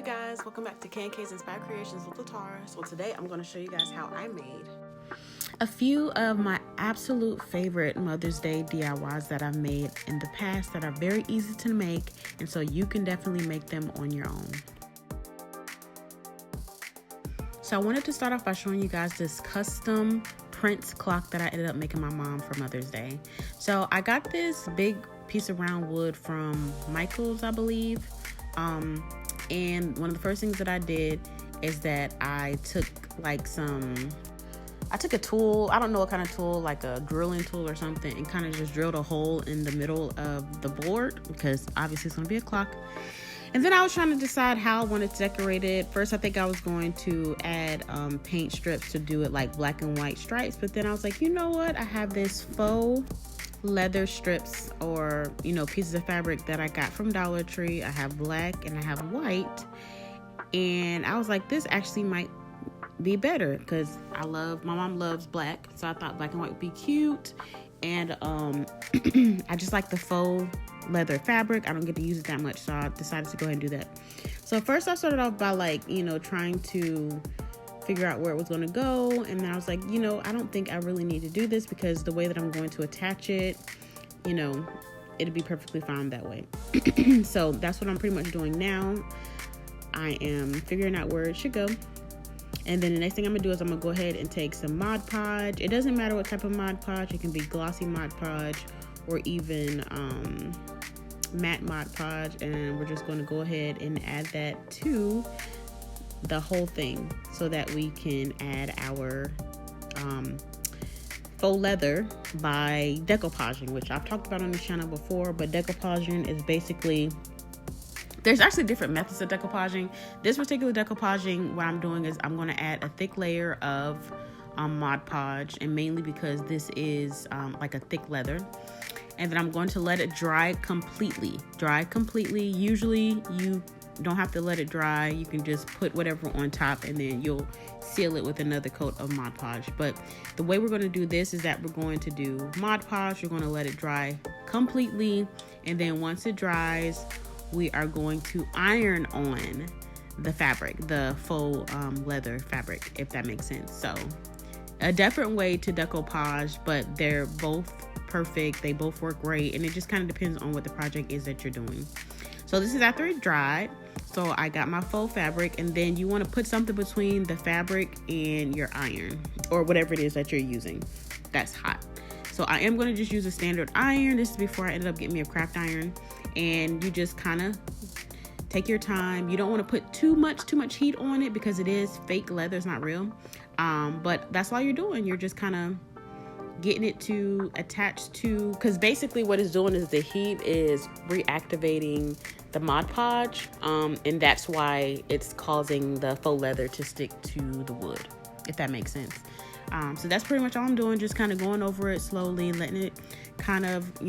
you guys, welcome back to K&KInspired Creations with Latara. So today I'm going to show you guys how I made a few of my absolute favorite Mother's Day DIYs that I've made in the past that are very easy to make, and so you can definitely make them on your own. So I wanted to start off by showing you guys this custom Prince clock that I ended up making my mom for Mother's Day. So I got this big piece of round wood from Michael's, I believe. And one of the first things that I did is that I took a tool, I don't know what kind of tool, like a drilling tool or something, and kind of just drilled a hole in the middle of the board because obviously it's going to be a clock. And then I was trying to decide how I wanted to decorate it. First, I think I was going to add paint strips to do it like black and white stripes, but then I was like, you know what? I have this faux leather strips or pieces of fabric that I got from Dollar Tree. I have black and I have white, and I was like, this actually might be better because my mom loves black, so I thought black and white would be cute. And I just like the faux leather fabric. I don't get to use it that much, so I decided to go ahead and do that. So first I started off by trying to figure out where it was going to go, and then I was like, I don't think I really need to do this because the way that I'm going to attach it, it'll be perfectly fine that way. So that's what I'm pretty much doing now. I am figuring out where it should go, and then the next thing I'm gonna do is I'm gonna go ahead and take some Mod Podge. It doesn't matter what type of Mod Podge. It can be glossy Mod Podge or even matte Mod Podge, and we're just going to go ahead and add that to the whole thing so that we can add our faux leather by decoupaging, which I've talked about on this channel before. But decoupaging is basically, there's actually different methods of decoupaging. This particular decoupaging, what I'm doing is I'm going to add a thick layer of Mod Podge, and mainly because this is like a thick leather, and then I'm going to let it dry completely. Usually you don't have to let it dry. You can just put whatever on top and then you'll seal it with another coat of Mod Podge. But the way we're going to do this is that we're going to do Mod Podge. We're going to let it dry completely, and then once it dries, we are going to iron on the fabric, the faux leather fabric, if that makes sense. So a different way to decoupage, but they're both perfect. They both work great, and it just kind of depends on what the project is that you're doing. So this is after it dried. So I got my faux fabric, and then you want to put something between the fabric and your iron or whatever it is that you're using that's hot. So I am going to just use a standard iron. This is before I ended up getting me a craft iron, and you just kind of take your time. You don't want to put too much heat on it because it is fake leather, it's not real. But that's all you're doing. You're just kind of getting it to attach to, because basically what it's doing is the heat is reactivating the Mod Podge, and that's why it's causing the faux leather to stick to the wood, if that makes sense. So that's pretty much all I'm doing, just kind of going over it slowly, letting it kind of,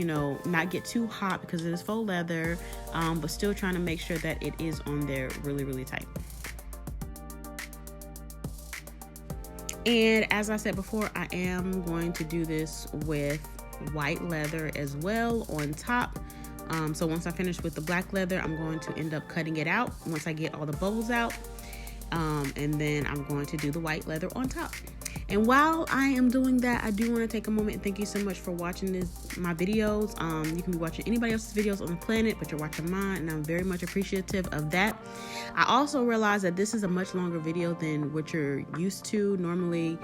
not get too hot because it is faux leather, but still trying to make sure that it is on there really, really tight. And as I said before, I am going to do this with white leather as well on top. So once I finish with the black leather, I'm going to end up cutting it out once I get all the bubbles out. And then I'm going to do the white leather on top. And while I am doing that, I do want to take a moment and thank you so much for watching my videos. You can be watching anybody else's videos on the planet, but you're watching mine, and I'm very much appreciative of that. I also realize that this is a much longer video than what you're used to. Normally,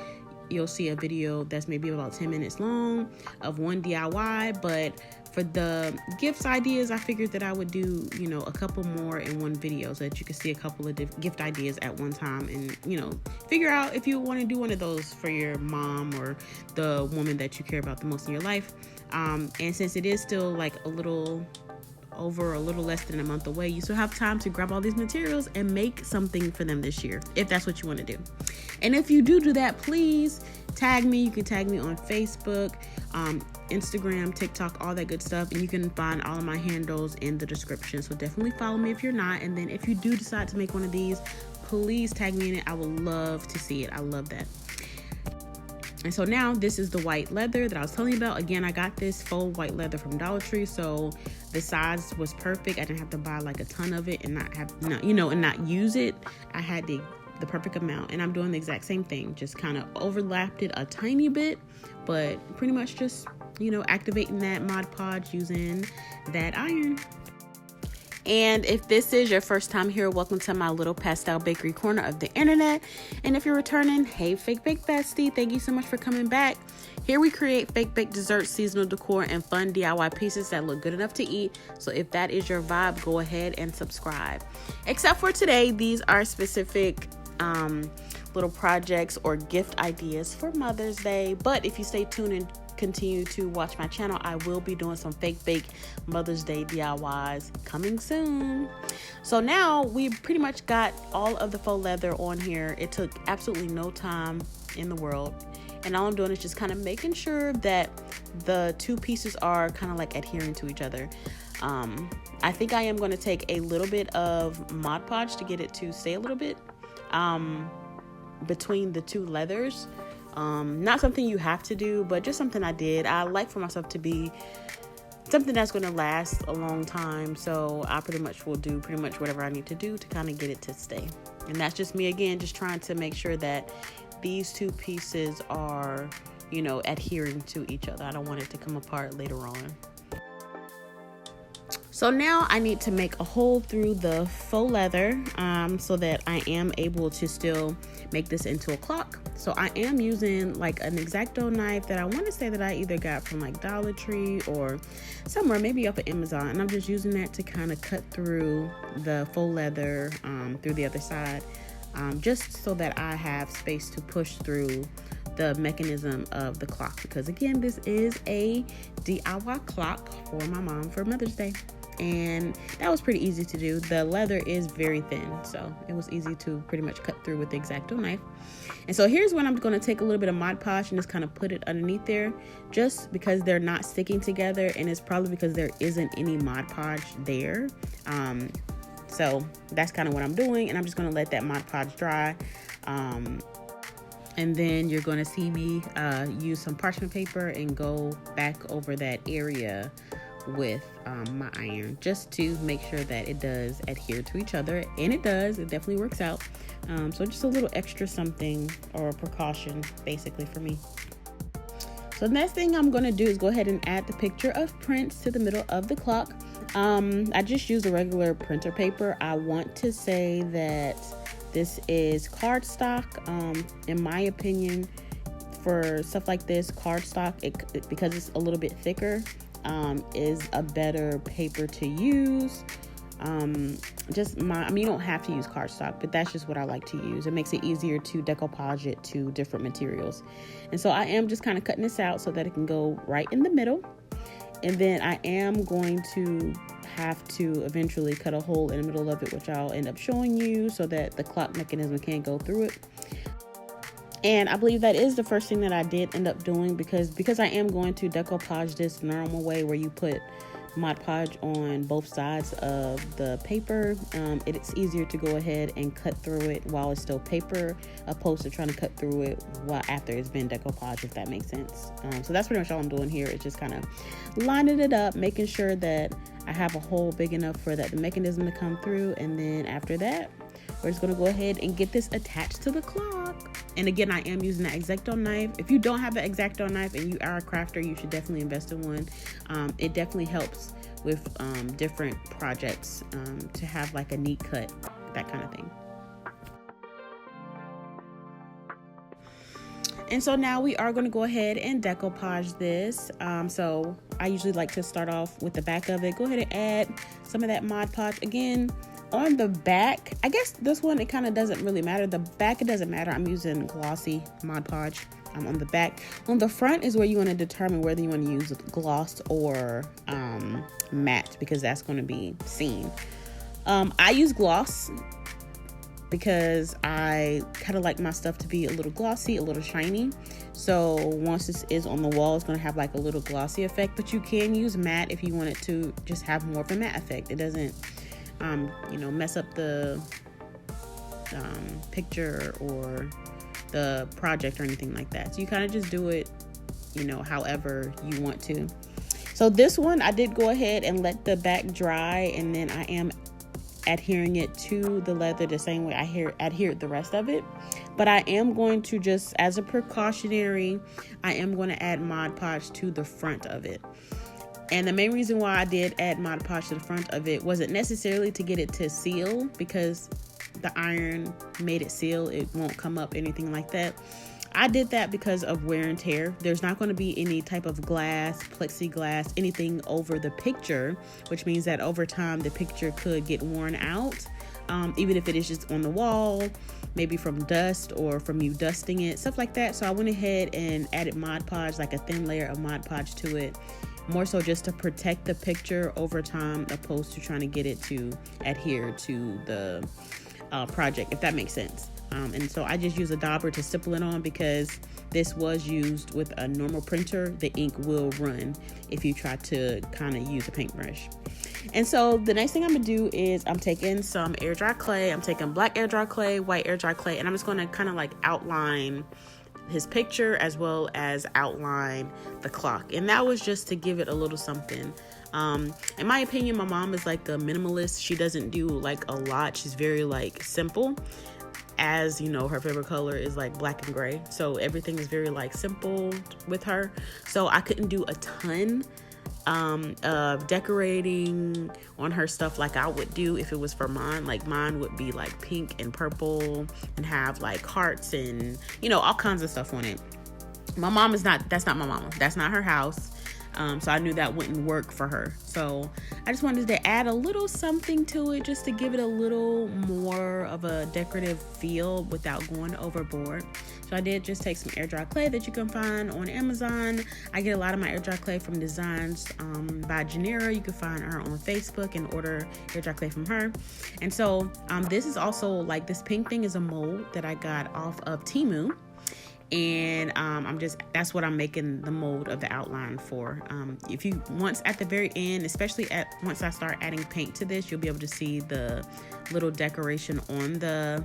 you'll see a video that's maybe about 10 minutes long of one DIY, but for the gifts ideas, I figured that I would do, a couple more in one video so that you can see a couple of gift ideas at one time and, figure out if you want to do one of those for your mom or the woman that you care about the most in your life. And since it is still like a little less than a month away, you still have time to grab all these materials and make something for them this year, if that's what you want to do. And if you do that, please tag me. You can tag me on Facebook, Instagram, TikTok, all that good stuff, and you can find all of my handles in the description. So definitely follow me if you're not, and then if you do decide to make one of these, please tag me in it. I would love to see it. I love that. And so now this is the white leather that I was telling you about. Again, I got this faux white leather from Dollar Tree, so the size was perfect. I didn't have to buy like a ton of it and not use it. I had the perfect amount, and I'm doing the exact same thing. Just kind of overlapped it a tiny bit, but pretty much just, activating that Mod Podge using that iron. And if this is your first time here, welcome to my little pastel bakery corner of the internet. And if you're returning, hey, Fake Bake Bestie, thank you so much for coming back. Here we create fake baked desserts, seasonal decor, and fun DIY pieces that look good enough to eat. So if that is your vibe, go ahead and subscribe. Except for today, these are specific little projects or gift ideas for Mother's Day. But if you stay tuned and continue to watch my channel, I will be doing some fake bake Mother's Day DIYs coming soon. So now we pretty much got all of the faux leather on here. It took absolutely no time in the world, and all I'm doing is just kind of making sure that the two pieces are kind of like adhering to each other. I think I am going to take a little bit of Mod Podge to get it to stay a little bit between the two leathers. Not something you have to do, but just something I did. I like for myself to be something that's going to last a long time, so I pretty much will do pretty much whatever I need to do to kind of get it to stay. And that's just me again, just trying to make sure that these two pieces are, adhering to each other. I don't want it to come apart later on. So now I need to make a hole through the faux leather so that I am able to still make this into a clock. So I am using like an X-Acto knife that I want to say that I either got from like Dollar Tree or somewhere, maybe off of Amazon. And I'm just using that to kind of cut through the faux leather through the other side, just so that I have space to push through the mechanism of the clock. Because again, this is a DIY clock for my mom for Mother's Day. And that was pretty easy to do. The leather is very thin, so it was easy to pretty much cut through with the X-Acto knife. And so here's when I'm going to take a little bit of Mod Podge and just kind of put it underneath there, just because they're not sticking together, and it's probably because there isn't any Mod Podge there. So that's kind of what I'm doing, and I'm just going to let that Mod Podge dry. And then you're going to see me use some parchment paper and go back over that area with my iron, just to make sure that it does adhere to each other. And it does. It definitely works out. So just a little extra something or precaution basically for me. So the next thing I'm going to do is go ahead and add the picture of Prince to the middle of the clock. I just use a regular printer paper. I want to say that this is cardstock. In my opinion, for stuff like this, cardstock, because it's a little bit thicker, is a better paper to use. You don't have to use cardstock, but that's just what I like to use. It makes it easier to decoupage it to different materials. And so I am just kind of cutting this out so that it can go right in the middle. And then I am going to have to eventually cut a hole in the middle of it, which I'll end up showing you so that the clock mechanism can go through it. And I believe that is the first thing that I did end up doing, because I am going to decoupage this normal way where you put Mod Podge on both sides of the paper. It's easier to go ahead and cut through it while it's still paper, opposed to trying to cut through it after it's been decoupaged, if that makes sense. So that's pretty much all I'm doing here. It's just kind of lining it up, making sure that I have a hole big enough for the mechanism to come through. And then after that, we're just going to go ahead and get this attached to the clock. And again, I am using the X-Acto knife. If you don't have the X-Acto knife and you are a crafter, you should definitely invest in one. It definitely helps with different projects to have like a neat cut, that kind of thing. And so now we are going to go ahead and decoupage this. So I usually like to start off with the back of it. Go ahead and add some of that Mod Podge. Again, on the back, I guess this one, it kind of doesn't really matter. The back, it doesn't matter. I'm using glossy Mod Podge on the back. On the front is where you want to determine whether you want to use gloss or matte, because that's going to be seen. I use gloss because I kind of like my stuff to be a little glossy, a little shiny. So once this is on the wall, it's going to have like a little glossy effect, but you can use matte if you want it to just have more of a matte effect. It doesn't mess up the picture or the project or anything like that. So you kind of just do it, you know, however you want to. So this one, I did go ahead and let the back dry, and then I am adhering it to the leather the same way I adhered the rest of it. But I am going to, just as a precautionary, I am going to add Mod Podge to the front of it. And the main reason why I did add Mod Podge to the front of it wasn't necessarily to get it to seal, because the iron made it seal. It won't come up, anything like that. I did that because of wear and tear. There's not going to be any type of glass, plexiglass, anything over the picture, which means that over time the picture could get worn out, even if it is just on the wall, maybe from dust or from you dusting it, stuff like that. So I went ahead and added Mod Podge, like a thin layer of Mod Podge to it, more so just to protect the picture over time, opposed to trying to get it to adhere to the project, if that makes sense. And so I just use a dauber to stipple it on, because this was used with a normal printer. The ink will run if you try to kind of use a paintbrush. And so the next thing I'm gonna do is I'm taking some air dry clay. I'm taking black air dry clay, white air dry clay, and I'm just gonna kind of like outline his picture as well as outline the clock. And that was just to give it a little something. In my opinion, my mom is like a minimalist. She doesn't do like a lot. She's very like simple. As you know, her favorite color is like black and gray, so everything is very like simple with her. So I couldn't do a ton of decorating on her stuff like I would do if it was for mine. Like mine would be like pink and purple and have like hearts and, you know, all kinds of stuff on it. My mom is not, that's not my mama. That's not her house. So I knew that wouldn't work for her. So I just wanted to add a little something to it, just to give it a little more of a decorative feel without going overboard. So I did just take some air dry clay that you can find on Amazon. I get a lot of my air dry clay from Designs by Janera. You can find her on Facebook and order air dry clay from her. And so this is also like, this pink thing is a mold that I got off of Temu. And that's what I'm making the mold of the outline for. If you, once at the very end, especially once I start adding paint to this, you'll be able to see the little decoration on the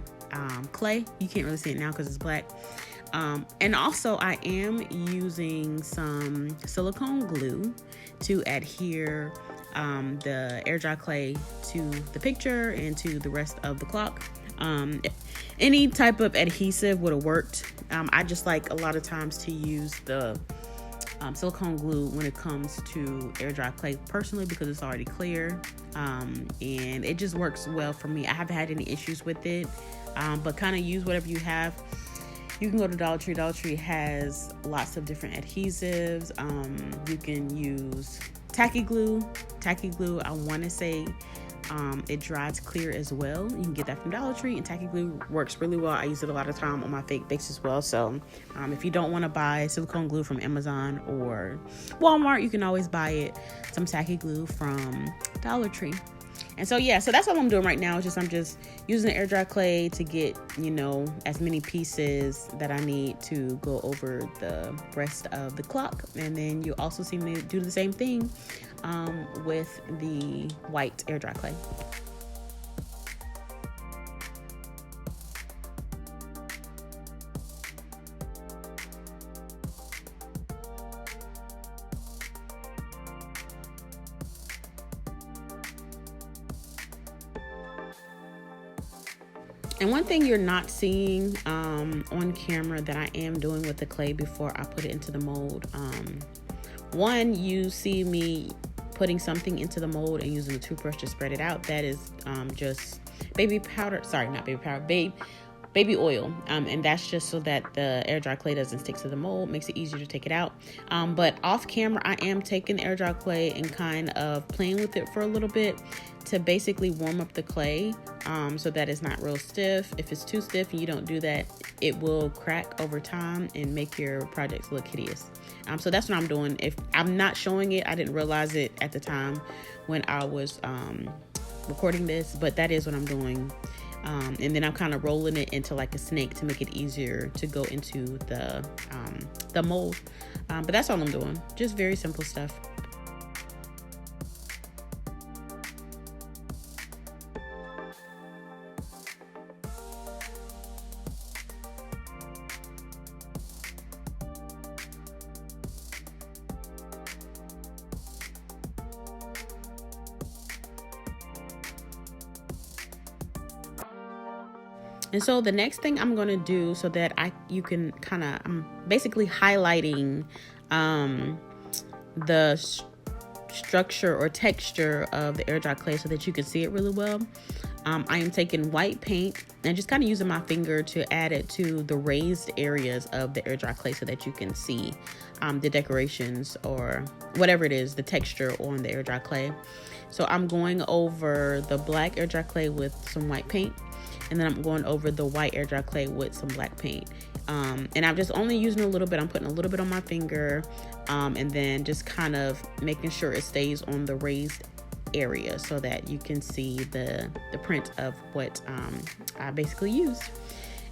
clay. You can't really see it now because it's black. And also I am using some silicone glue to adhere the air dry clay to the picture and to the rest of the clock. Any type of adhesive would have worked. I just like a lot of times to use the silicone glue when it comes to air dry clay personally, because it's already clear, and it just works well for me. I haven't had any issues with it, but kind of use whatever you have. You can go to Dollar Tree. Dollar Tree has lots of different adhesives. You can use tacky glue. Tacky glue, I want to say it dries clear as well. You can get that from Dollar Tree, and tacky glue works really well. I use it a lot of time on my fake bakes as well. So if you don't want to buy silicone glue from Amazon or Walmart, you can always buy it, some tacky glue from Dollar Tree. And so yeah, so that's what I'm doing right now. I'm just using the air dry clay to get, you know, as many pieces that I need to go over the rest of the clock. And then you also see me do the same thing with the white air dry clay. And one thing you're not seeing on camera that I am doing with the clay before I put it into the mold, one, you see me putting something into the mold and using a toothbrush to spread it out. That is just baby powder, sorry, not baby powder, baby oil, and that's just so that the air dry clay doesn't stick to the mold, makes it easier to take it out. But off camera, I am taking the air dry clay and kind of playing with it for a little bit to basically warm up the clay, so that it's not real stiff. If it's too stiff and you don't do that, it will crack over time and make your projects look hideous. So that's what I'm doing. If I'm not showing it, I didn't realize it at the time when I was recording this, but that is what I'm doing. And then I'm kind of rolling it into like a snake to make it easier to go into the mold. But that's all I'm doing. Just very simple stuff. And so the next thing I'm going to do so that you can kind of, I'm basically highlighting the structure or texture of the air dry clay so that you can see it really well. I am taking white paint and just kind of using my finger to add it to the raised areas of the air dry clay so that you can see the decorations or whatever it is, the texture on the air dry clay. So I'm going over the black air dry clay with some white paint, and then I'm going over the white air dry clay with some black paint. And I'm just only using a little bit. I'm putting a little bit on my finger, and then just kind of making sure it stays on the raised area so that you can see the print of what I basically used.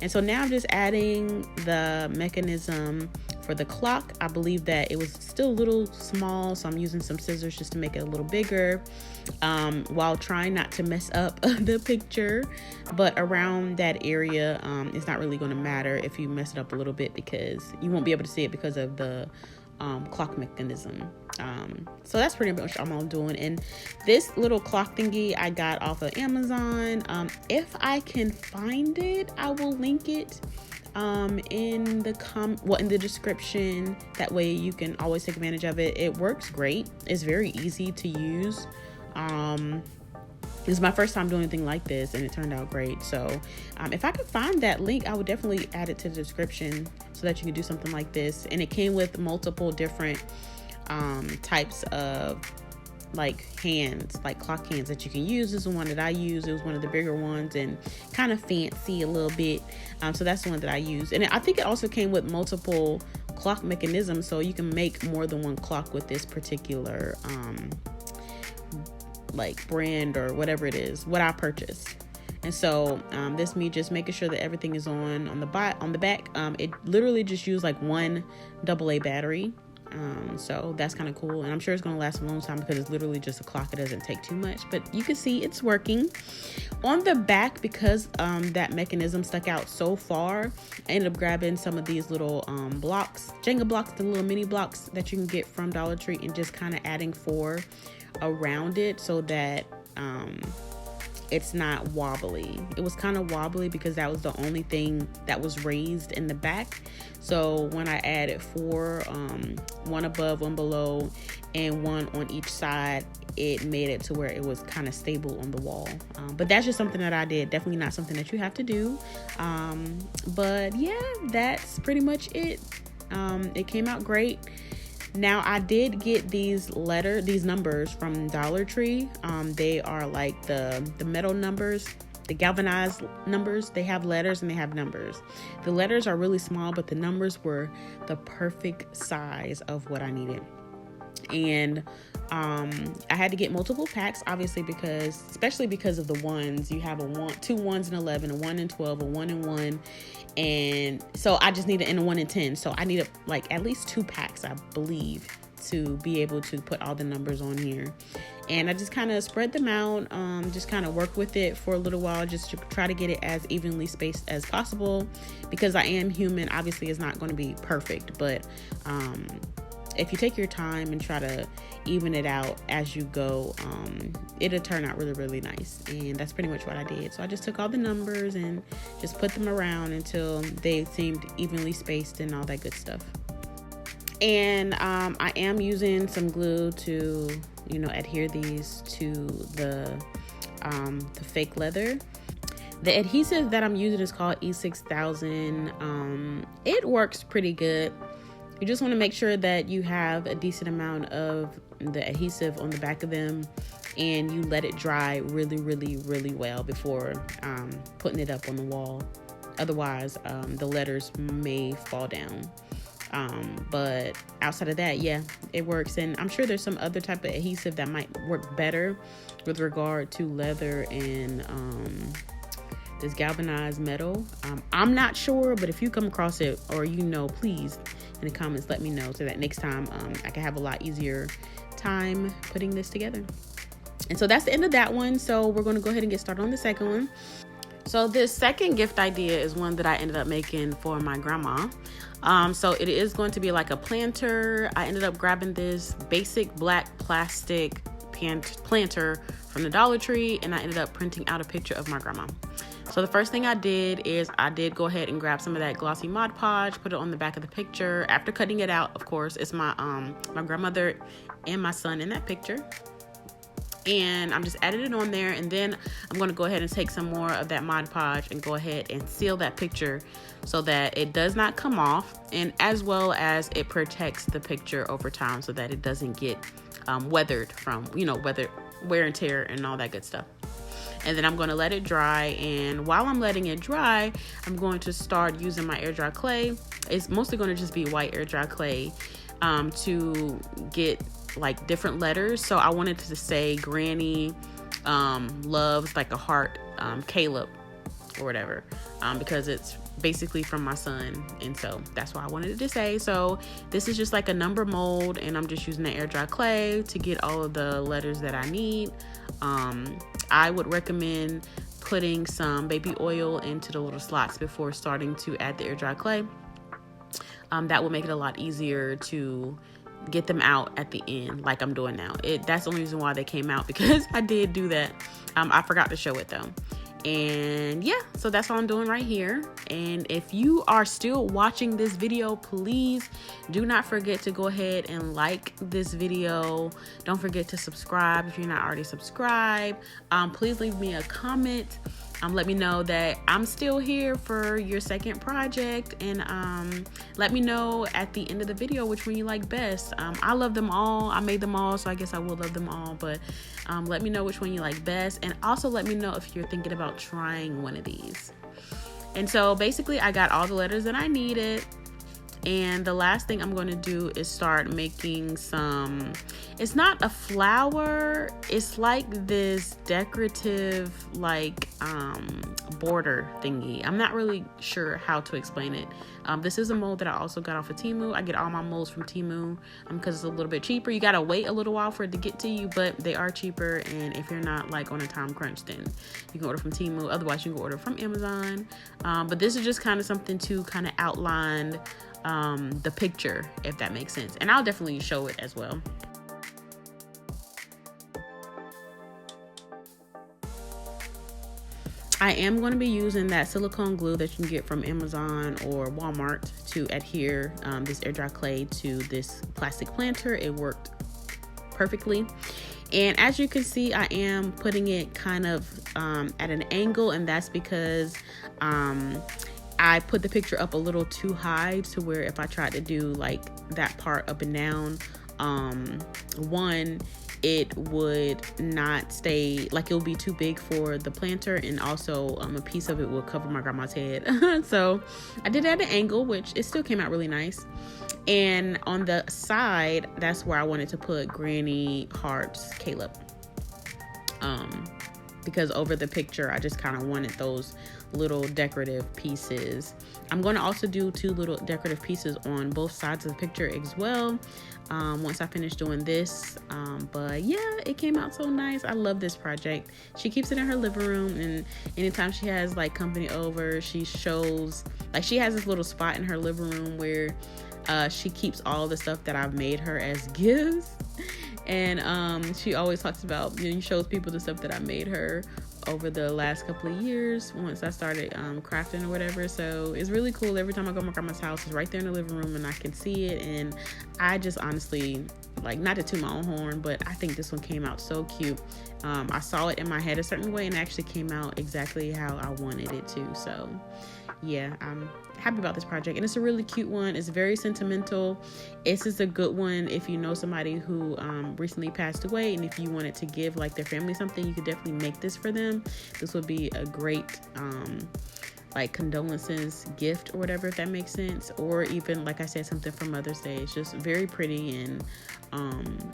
And so now I'm just adding the mechanism for the clock. I believe that it was still a little small, so I'm using some scissors just to make it a little bigger, while trying not to mess up the picture. But around that area, it's not really going to matter if you mess it up a little bit, because you won't be able to see it because of the clock mechanism. So that's pretty much all I'm doing. And this little clock thingy I got off of Amazon. If I can find it, I will link it in the description. That way you can always take advantage of it. It works great. It's very easy to use. This is my first time doing anything like this, and it turned out great. So if I could find that link, I would definitely add it to the description so that you can do something like this. And it came with multiple different types of like hands, like clock hands that you can use. This is the one that I use. It was one of the bigger ones and kind of fancy a little bit. So that's the one that I use. And I think it also came with multiple clock mechanisms, so you can make more than one clock with this particular like brand or whatever it is, what I purchased. And so this me just making sure that everything is on the back. It literally just used like one AA battery. So that's kind of cool, and I'm sure it's going to last a long time because it's literally just a clock. It doesn't take too much, but you can see it's working. On the back, because that mechanism stuck out so far, I ended up grabbing some of these little blocks, Jenga blocks, the little mini blocks that you can get from Dollar Tree, and just kind of adding 4 around it so that it's not wobbly. It was kind of wobbly because that was the only thing that was raised in the back. So when I added 4, 1 above, 1 below, and 1 on each side, it made it to where it was kind of stable on the wall. But that's just something that I did. Definitely not something that you have to do. But yeah, that's pretty much it. It came out great. Now I did get these numbers from Dollar Tree. They are like the metal numbers, the galvanized numbers. They have letters and they have numbers. The letters are really small, but the numbers were the perfect size of what I needed. And I had to get multiple packs, obviously, especially because of the ones. You have 2 ones in 11, a 1 in 12, a 1 in 1. And so I just needed a 1 in 10. So I needed like at least 2 packs, I believe, to be able to put all the numbers on here. And I just kind of spread them out, just kind of work with it for a little while, just to try to get it as evenly spaced as possible, because I am human. Obviously, it's not going to be perfect, but if you take your time and try to even it out as you go, it'll turn out really, really nice. And that's pretty much what I did. So I just took all the numbers and just put them around until they seemed evenly spaced and all that good stuff. And I am using some glue to, adhere these to the fake leather. The adhesive that I'm using is called E6000. It works pretty good. You just want to make sure that you have a decent amount of the adhesive on the back of them, and you let it dry really, really, really well before putting it up on the wall. Otherwise, the letters may fall down. But outside of that, yeah, it works. And I'm sure there's some other type of adhesive that might work better with regard to leather and this galvanized metal. I'm not sure, but if you come across it or please in the comments let me know so that next time I can have a lot easier time putting this together. And so that's the end of that one. So we're going to go ahead and get started on the second one. So this second gift idea is one that I ended up making for my grandma. So it is going to be like a planter. I ended up grabbing this basic black plastic planter from the Dollar Tree, and I ended up printing out a picture of my grandma. So the first thing I did is I did go ahead and grab some of that glossy Mod Podge, put it on the back of the picture. After cutting it out, of course, it's my my grandmother and my son in that picture. And I'm just adding it on there, and then I'm going to go ahead and take some more of that Mod Podge and go ahead and seal that picture so that it does not come off, and as well as it protects the picture over time so that it doesn't get weathered from, you know, wear and tear and all that good stuff. And then I'm going to let it dry, and while I'm letting it dry, I'm going to start using my air dry clay. It's mostly going to just be white air dry clay to get like different letters. So I wanted to say Granny loves like a heart Caleb or whatever, because it's basically from my son, and so that's why I wanted it to say. So this is just like a number mold, and I'm just using the air dry clay to get all of the letters that I need. I would recommend putting some baby oil into the little slots before starting to add the air dry clay. That will make it a lot easier to get them out at the end like I'm doing now. That's the only reason why they came out, because I did do that. I forgot to show it though. And yeah, so that's all I'm doing right here. And if you are still watching this video, please do not forget to go ahead and like this video. Don't forget to subscribe if you're not already subscribed. Please leave me a comment. Let me know that I'm still here for your second project, and let me know at the end of the video which one you like best. I love them all. I made them all, so I guess I will love them all, but let me know which one you like best, and also let me know if you're thinking about trying one of these. And so basically I got all the letters that I needed. And the last thing I'm going to do is start making some, it's not a flower, it's like this decorative like border thingy. I'm not really sure how to explain it. This is a mold that I also got off of Temu. I get all my molds from Temu because it's a little bit cheaper. You gotta wait a little while for it to get to you, but they are cheaper. And if you're not like on a time crunch, then you can order from Temu. Otherwise you can order from Amazon. But this is just kind of something to kind of outline the picture, if that makes sense, and I'll definitely show it as well. I am going to be using that silicone glue that you can get from Amazon or Walmart to adhere this air dry clay to this plastic planter. It worked perfectly. And as you can see, I am putting it kind of at an angle, and that's because I put the picture up a little too high to where if I tried to do like that part up and down, one, it would not stay, like it would be too big for the planter, and also a piece of it will cover my grandma's head. So I did it at an angle, which it still came out really nice. And on the side, that's where I wanted to put Granny Hearts Caleb, because over the picture I just kind of wanted those little decorative pieces. I'm going to also do 2 little decorative pieces on both sides of the picture as well, once I finish doing this. But yeah, it came out so nice. I love this project. She keeps it in her living room, and anytime she has like company over, she shows, like she has this little spot in her living room where she keeps all the stuff that I've made her as gifts. And she always talks about, you know, shows people the stuff that I made her over the last couple of years once I started crafting or whatever. So it's really cool. Every time I go to my grandma's house, it's right there in the living room and I can see it. And I just honestly, like, not to toot my own horn, but I think this one came out so cute. I saw it in my head a certain way and it actually came out exactly how I wanted it to. So yeah, I'm happy about this project, and it's a really cute one. It's very sentimental. This is a good one if you know somebody who recently passed away, and if you wanted to give like their family something, you could definitely make this for them. This would be a great like condolences gift or whatever, if that makes sense. Or even, like I said, something for Mother's Day. It's just very pretty, and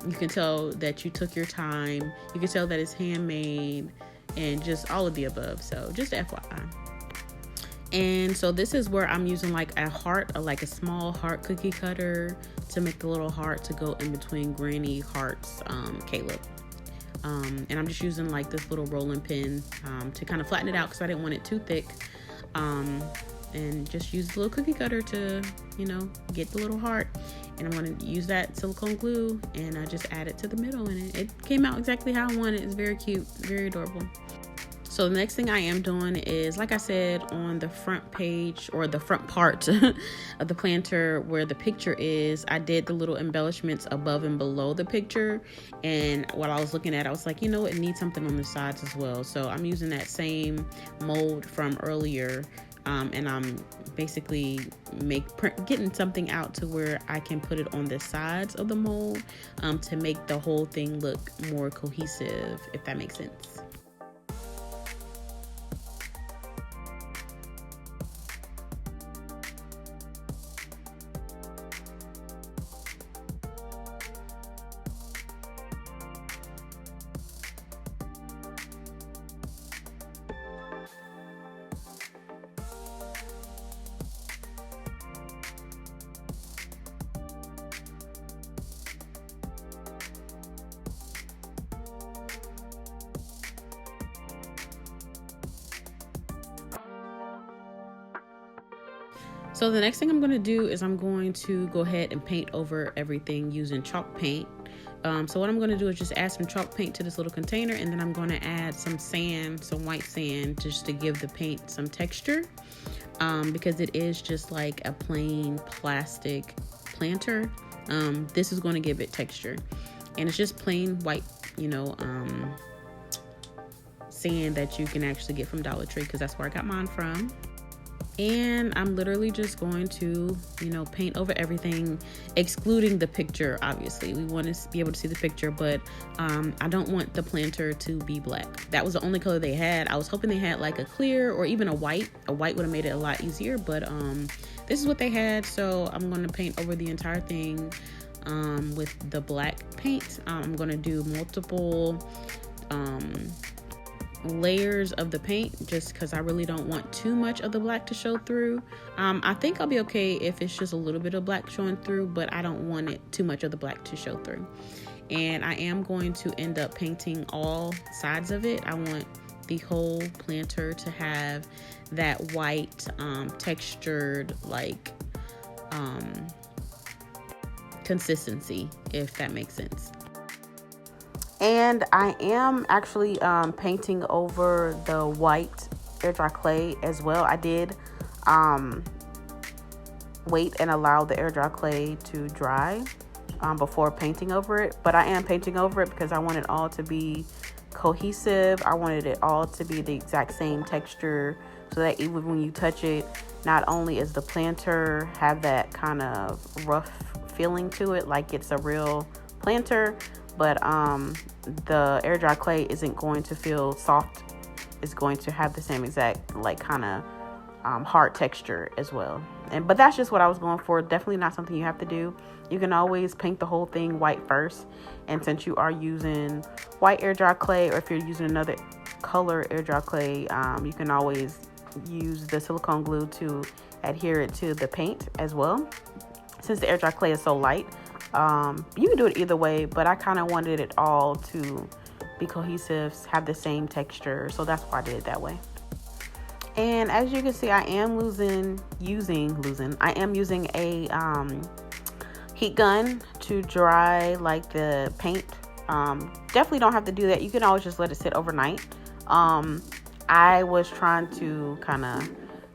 you can tell that you took your time. You can tell that it's handmade, and just all of the above. So just FYI. And so this is where I'm using like a heart, like a small heart cookie cutter to make the little heart to go in between Granny Heart's Caleb. And I'm just using like this little rolling pin to kind of flatten it out because I didn't want it too thick. And just use the little cookie cutter to, you know, get the little heart. And I'm going to use that silicone glue and I just add it to the middle, and it came out exactly how I wanted. It's very cute, very adorable. So the next thing I am doing is, like I said, on the front page or the front part of the planter where the picture is, I did the little embellishments above and below the picture. And while I was looking at it, I was like, you know, it needs something on the sides as well. So I'm using that same mold from earlier. And I'm basically getting something out to where I can put it on the sides of the mold to make the whole thing look more cohesive, if that makes sense. So the next thing I'm going to do is I'm going to go ahead and paint over everything using chalk paint. So what I'm going to do is just add some chalk paint to this little container, and then I'm going to add some sand, some white sand, just to give the paint some texture, because it is just like a plain plastic planter. This is going to give it texture, and it's just plain white, you know, sand that you can actually get from Dollar Tree, because that's where I got mine from. And I'm literally just going to, you know, paint over everything, excluding the picture. Obviously we want to be able to see the picture, but I don't want the planter to be black. That was the only color they had. I was hoping they had like a clear or even a white would have made it a lot easier, but this is what they had. So I'm going to paint over the entire thing with the black paint. I'm going to do multiple layers of the paint, just because I really don't want too much of the black to show through. I think I'll be okay if it's just a little bit of black showing through, but I don't want it too much of the black to show through. And I am going to end up painting all sides of it. I want the whole planter to have that white textured like consistency, if that makes sense. And I am actually painting over the white air dry clay as well. I did wait and allow the air dry clay to dry before painting over it. But I am painting over it because I want it all to be cohesive. I wanted it all to be the exact same texture, so that even when you touch it, not only is the planter have that kind of rough feeling to it, like it's a real planter, but the air dry clay isn't going to feel soft. It's going to have the same exact like kind of hard texture as well. But that's just what I was going for. Definitely not something you have to do. You can always paint the whole thing white first, and since you are using white air dry clay, or if you're using another color air dry clay, you can always use the silicone glue to adhere it to the paint as well. Since the air dry clay is so light, you can do it either way, but I kind of wanted it all to be cohesive, have the same texture, so that's why I did it that way. And as you can see, I am using a heat gun to dry like the paint. Definitely don't have to do that. You can always just let it sit overnight. I was trying to kind of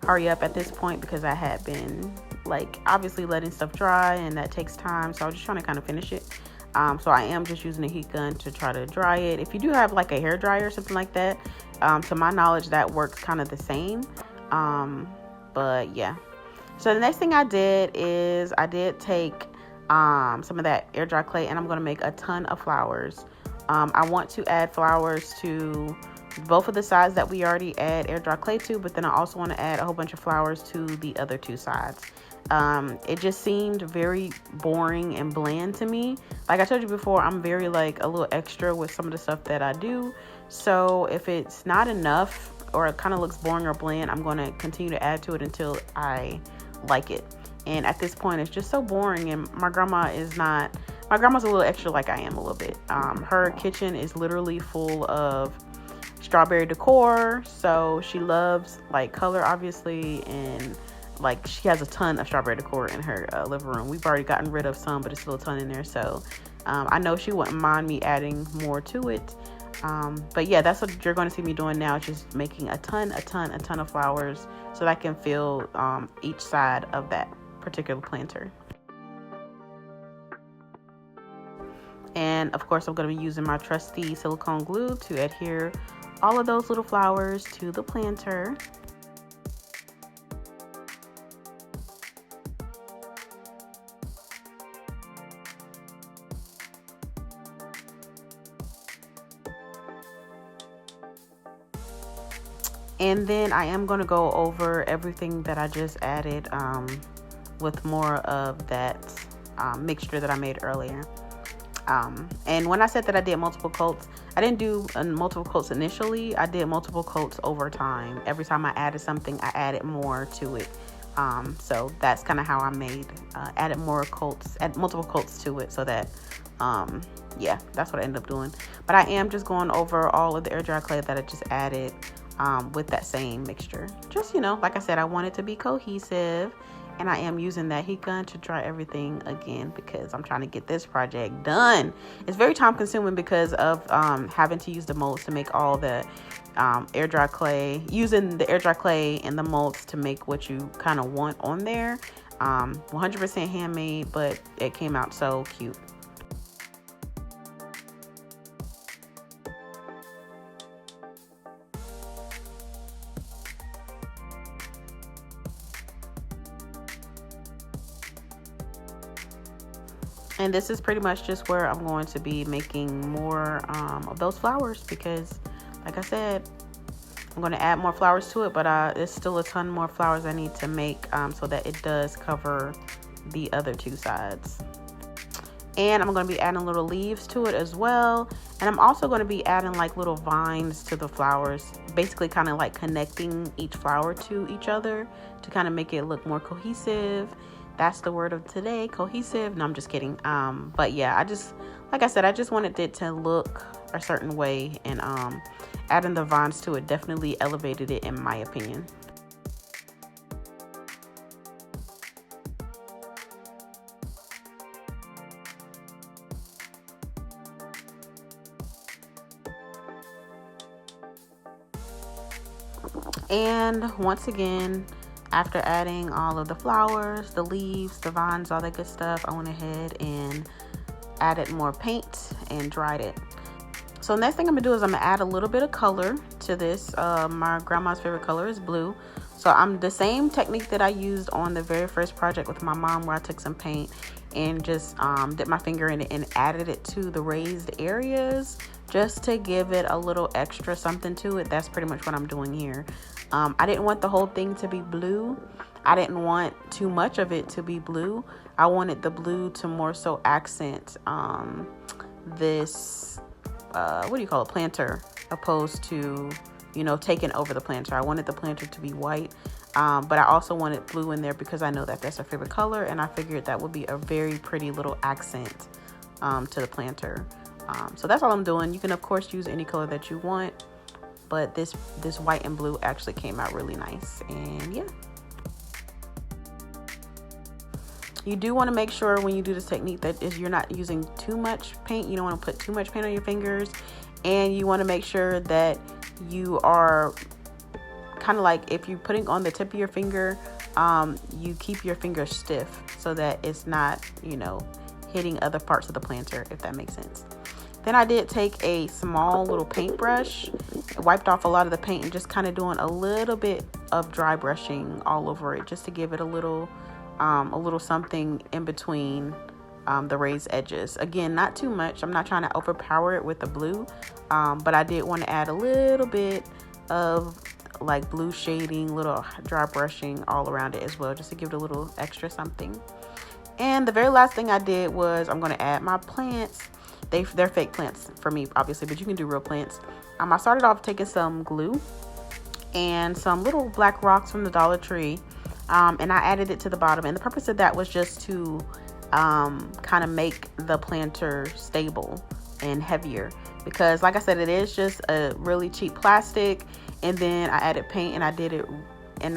hurry up at this point because I had been like obviously letting stuff dry, and that takes time, so I was just trying to kind of finish it. So I am just using a heat gun to try to dry it. If you do have like a hair dryer or something like that, to my knowledge that works kind of the same. But yeah, so the next thing I did is I did take some of that air dry clay, and I'm going to make a ton of flowers. I want to add flowers to both of the sides that we already add air dry clay to, but then I also want to add a whole bunch of flowers to the other two sides. It just seemed very boring and bland to me. Like I told you before, I'm very like a little extra with some of the stuff that I do. So if it's not enough or it kind of looks boring or bland, I'm going to continue to add to it until I like it. And at this point, it's just so boring, and my grandma's a little extra like I am a little bit. Her kitchen is literally full of strawberry decor, so she loves like color obviously, and like she has a ton of strawberry decor in her living room. We've already gotten rid of some, but it's still a ton in there, so I know she wouldn't mind me adding more to it. But yeah, that's what you're going to see me doing now, just making a ton of flowers so that I can fill each side of that particular planter. And of course, I'm going to be using my trusty silicone glue to adhere all of those little flowers to the planter. And then I am going to go over everything that I just added with more of that mixture that I made earlier. And when I said that I did multiple coats, I didn't do multiple coats initially. I did multiple coats over time. Every time I added something, I added more to it. So that's kind of how I added more coats, add multiple coats to it, so that yeah, that's what I ended up doing. But I am just going over all of the air dry clay that I just added with that same mixture. Just, like I said, I want it to be cohesive. And I am using that heat gun to dry everything again because I'm trying to get this project done. It's very time consuming because of having to use the molds to make all the air dry clay, using the air dry clay and the molds to make what you kind of want on there. 100% handmade, but it came out so cute. And this is pretty much just where I'm going to be making more of those flowers because, like I said, I'm going to add more flowers to it, but there's still a ton more flowers I need to make so that it does cover the other two sides. And I'm going to be adding little leaves to it as well. And I'm also going to be adding like little vines to the flowers, basically kind of like connecting each flower to each other to kind of make it look more cohesive. That's the word of today, cohesive. No, I'm just kidding. But yeah, like I said, I just wanted it to look a certain way, and adding the vines to it definitely elevated it in my opinion. And once again, after adding all of the flowers, the leaves, the vines, all that good stuff, I went ahead and added more paint and dried it. So next thing I'm gonna do is I'm gonna add a little bit of color to this. My grandma's favorite color is blue. So I'm the same technique that I used on the very first project with my mom, where I took some paint and just dipped my finger in it and added it to the raised areas just to give it a little extra something to it. That's pretty much what I'm doing here. I didn't want the whole thing to be blue. I didn't want too much of it to be blue. I wanted the blue to more so accent this, planter, opposed to, taking over the planter. I wanted the planter to be white, but I also wanted blue in there because I know that that's her favorite color, and I figured that would be a very pretty little accent to the planter. So that's all I'm doing. You can, of course, use any color that you want, but this white and blue actually came out really nice. And yeah, you do want to make sure when you do this technique that you're not using too much paint. You don't want to put too much paint on your fingers, and you want to make sure that you are kind of like, if you're putting on the tip of your finger, you keep your finger stiff so that it's not, hitting other parts of the planter, if that makes sense. Then I did take a small little paintbrush, wiped off a lot of the paint, and just kind of doing a little bit of dry brushing all over it, just to give it a little something in between the raised edges. Again, not too much. I'm not trying to overpower it with the blue, but I did want to add a little bit of like blue shading, little dry brushing all around it as well, just to give it a little extra something. And the very last thing I did was I'm going to add my plants. They're fake plants for me, obviously, but you can do real plants. I started off taking some glue and some little black rocks from the Dollar Tree, and I added it to the bottom. And the purpose of that was just to kind of make the planter stable and heavier, because like I said, it is just a really cheap plastic. And then I added paint, and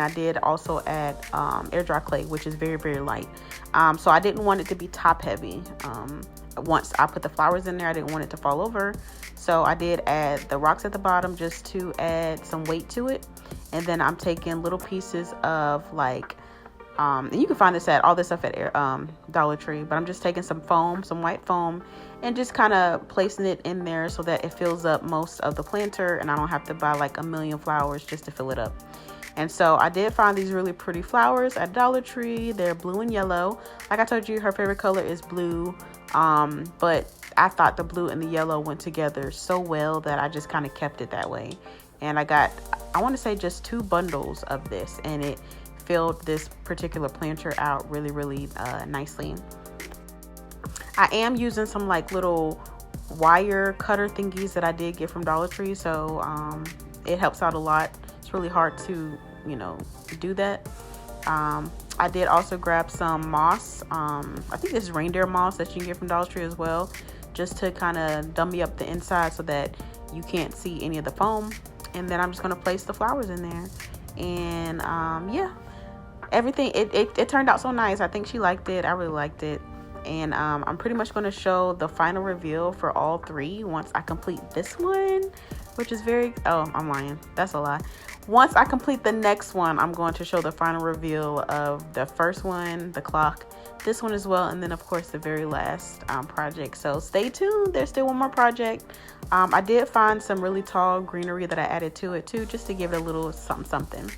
I did also add air dry clay, which is very, very light. So I didn't want it to be top heavy. once I put the flowers in there, I didn't want it to fall over. So I did add the rocks at the bottom just to add some weight to it. And then I'm taking little pieces of like, and you can find this at all this stuff at Dollar Tree, but I'm just taking some foam, some white foam, and just kind of placing it in there so that it fills up most of the planter and I don't have to buy like a million flowers just to fill it up. And so I did find these really pretty flowers at Dollar Tree. They're blue and yellow. Like I told you, her favorite color is blue. But I thought the blue and the yellow went together so well that I just kind of kept it that way. And I got, I want to say just 2 bundles of this, and it filled this particular planter out really, really nicely. I am using some like little wire cutter thingies that I did get from Dollar Tree. So it helps out a lot. It's really hard to, you know, do that. I did also grab some moss. I think this is reindeer moss that you can get from Dollar Tree as well, just to kind of dummy up the inside so that you can't see any of the foam. And then I'm just going to place the flowers in there. And yeah, everything, it turned out so nice. I think she liked it. I really liked it. And I'm pretty much going to show the final reveal for all 3 once I complete this one, which is oh, I'm lying. That's a lie. Once I complete the next one, I'm going to show the final reveal of the first one, the clock, this one as well, and then of course the very last project. So stay tuned. There's still one more project. I did find some really tall greenery that I added to it too, just to give it a little something.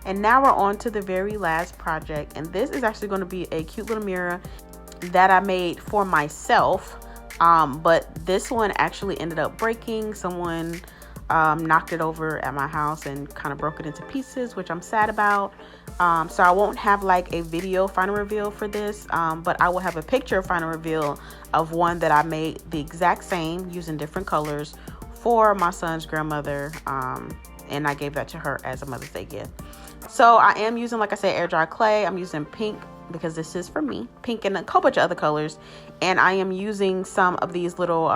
And now we're on to the very last project, and this is actually going to be a cute little mirror that I made for myself. But this one actually ended up breaking. Someone knocked it over at my house and kind of broke it into pieces, which I'm sad about. So I won't have like a video final reveal for this, but I will have a picture final reveal of one that I made the exact same using different colors for my son's grandmother, and I gave that to her as a Mother's Day gift. So I am using, like I said, air dry clay. I'm using pink because this is for me, pink, and a couple bunch of other colors. And I am using some of these little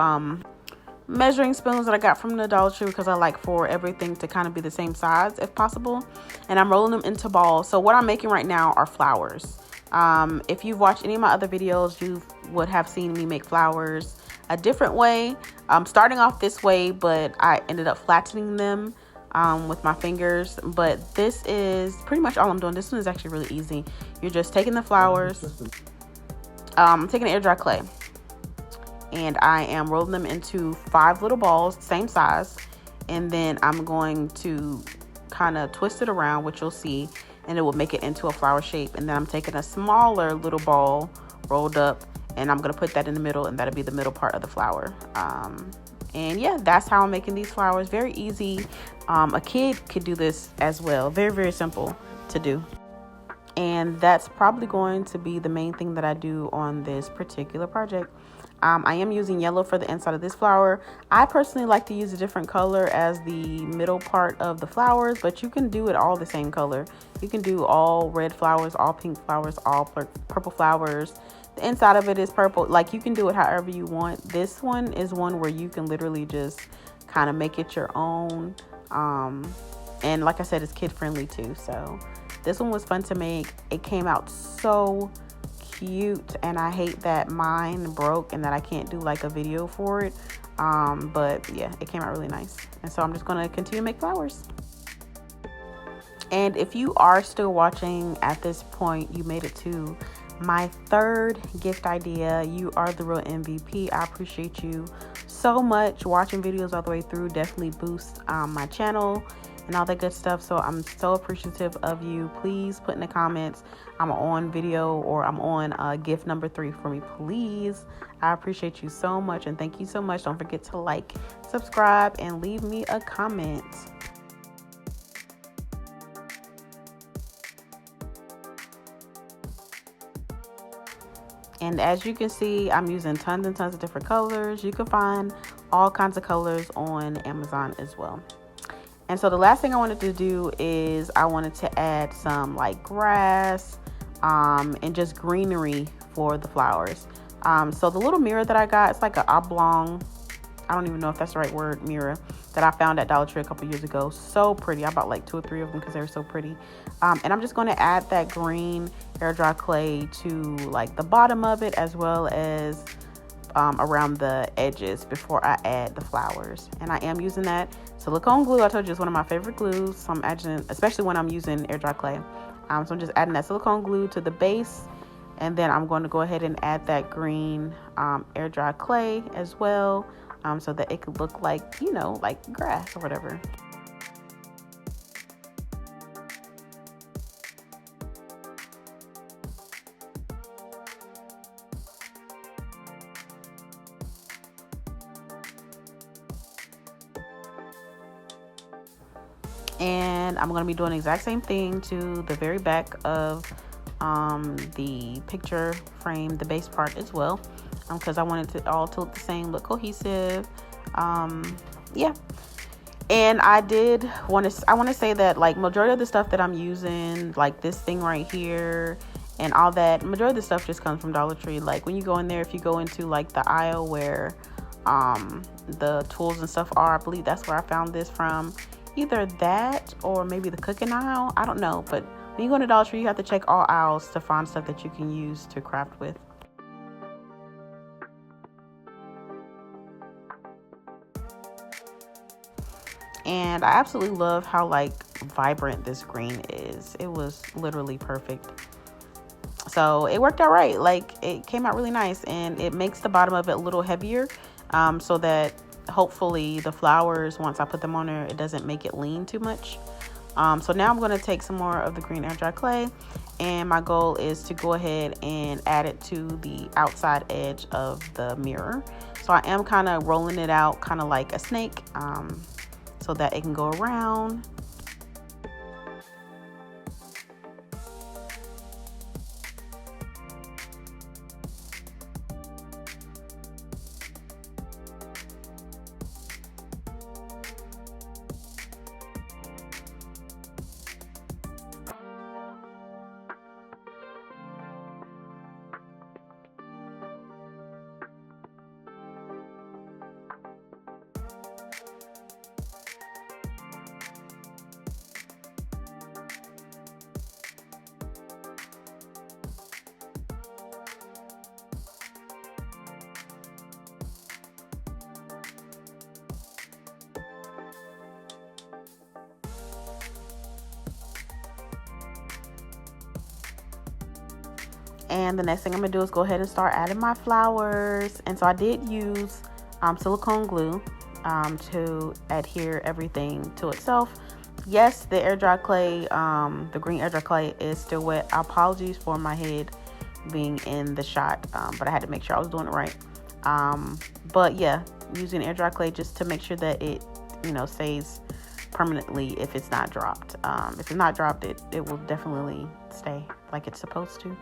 measuring spoons that I got from the Dollar Tree because I like for everything to kind of be the same size if possible. And I'm rolling them into balls. So what I'm making right now are flowers. If you've watched any of my other videos, you would have seen me make flowers a different way. Starting off this way, but I ended up flattening them with my fingers. But this is pretty much all I'm doing. This one is actually really easy. You're just taking the flowers. I'm taking air dry clay, and I am rolling them into 5 little balls, same size. And then I'm going to kind of twist it around, which you'll see, and it will make it into a flower shape. And then I'm taking a smaller little ball rolled up, and I'm going to put that in the middle, and that'll be the middle part of the flower. And yeah, that's how I'm making these flowers. Very easy. A kid could do this as well. Very, very simple to do. And that's probably going to be the main thing that I do on this particular project. I am using yellow for the inside of this flower. I personally like to use a different color as the middle part of the flowers, but you can do it all the same color. You can do all red flowers, all pink flowers, all purple flowers. The inside of it is purple. Like, you can do it however you want. This one is one where you can literally just kind of make it your own. And like I said, it's kid friendly too. So this one was fun to make. It came out so cute, and I hate that mine broke and that I can't do like a video for it. But yeah, it came out really nice. And so I'm just going to continue to make flowers. And if you are still watching at this point, you made it to my 3rd gift idea. You are the real MVP. I appreciate you so much. Watching videos all the way through definitely boosts my channel and all that good stuff. So I'm so appreciative of you. Please put in the comments, I'm on video, or I'm on gift number 3 for me, please. I appreciate you so much, and thank you so much. Don't forget to like, subscribe, and leave me a comment. And as you can see, I'm using tons and tons of different colors. You can find all kinds of colors on Amazon as well. And so the last thing I wanted to do is I wanted to add some like grass and just greenery for the flowers. So the little mirror that I got, it's like an oblong, I don't even know if that's the right word, mirror that I found at Dollar Tree a couple years ago. So pretty. I bought like 2 or 3 of them because they were so pretty. And I'm just going to add that green air dry clay to like the bottom of it, as well as around the edges before I add the flowers. And I am using that silicone glue. I told you it's one of my favorite glues, so I'm adding, especially when I'm using air dry clay. So I'm just adding that silicone glue to the base, and then I'm going to go ahead and add that green air dry clay as well, so that it could look like, you know, like grass or whatever. And I'm going to be doing the exact same thing to the very back of the picture frame, the base part as well, because I wanted it all to look the same, look cohesive. Yeah. And I want to say that, like, majority of the stuff that I'm using, like this thing right here and all that, majority of the stuff just comes from Dollar Tree. Like, when you go in there, if you go into like the aisle where the tools and stuff are, I believe that's where I found this from. Either that or maybe the cooking aisle, I don't know. But when you go to Dollar Tree, you have to check all aisles to find stuff that you can use to craft with. And I absolutely love how, like, vibrant this green is. It was literally perfect. So it worked out right. Like, it came out really nice, and it makes the bottom of it a little heavier, so that hopefully the flowers, once I put them on there, it doesn't make it lean too much. So now I'm going to take some more of the green air dry clay, and my goal is to go ahead and add it to the outside edge of the mirror. So I am kind of rolling it out kind of like a snake, so that it can go around. And the next thing I'm gonna do is go ahead and start adding my flowers. And so I did use silicone glue to adhere everything to itself. Yes, the air dry clay, the green air dry clay is still wet. Apologies for my head being in the shot, but I had to make sure I was doing it right. But yeah, using air dry clay just to make sure that it, you know, stays permanently if it's not dropped. If it's not dropped, it will definitely stay like it's supposed to.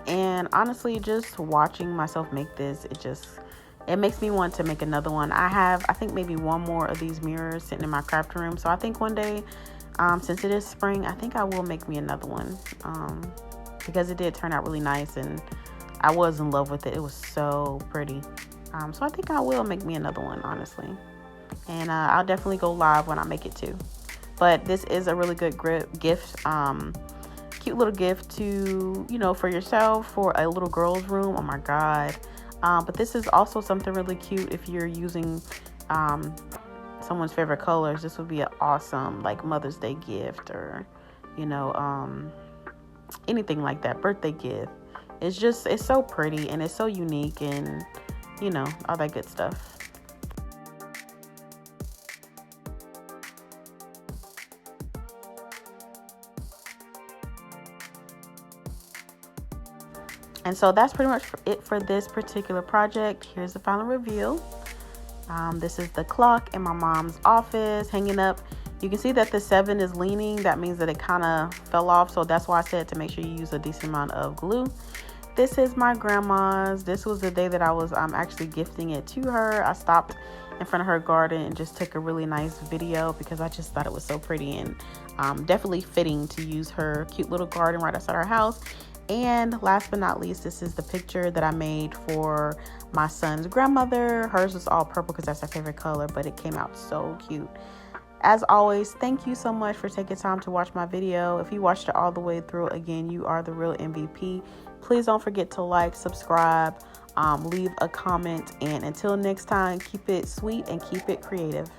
And honestly, just watching myself make this, it makes me want to make another one. I think maybe one more of these mirrors sitting in my craft room. So I think one day, since it is spring, I think I will make me another one, because it did turn out really nice and I was in love with it. It was so pretty. So I think I will make me another one, honestly. And I'll definitely go live when I make it too. But this is a really good gift. Cute little gift to, you know, for yourself, for a little girl's room. Oh my god. But this is also something really cute if you're using someone's favorite colors. This would be an awesome, like, Mother's Day gift, or, you know, anything like that, birthday gift. It's so pretty and it's so unique, and, you know, all that good stuff. And so that's pretty much it for this particular project. Here's the final reveal. This is the clock in my mom's office hanging up. You can see that the 7 is leaning. That means that it kind of fell off. So that's why I said to make sure you use a decent amount of glue. This is my grandma's. This was the day that I was actually gifting it to her. I stopped in front of her garden and just took a really nice video because I just thought it was so pretty and definitely fitting to use her cute little garden right outside our house. And last but not least, this is the picture that I made for my son's grandmother. Hers was all purple because that's her favorite color, but it came out so cute. As always, thank you so much for taking time to watch my video. If you watched it all the way through, again, you are the real MVP. Please don't forget to like, subscribe, leave a comment, and until next time, keep it sweet and keep it creative.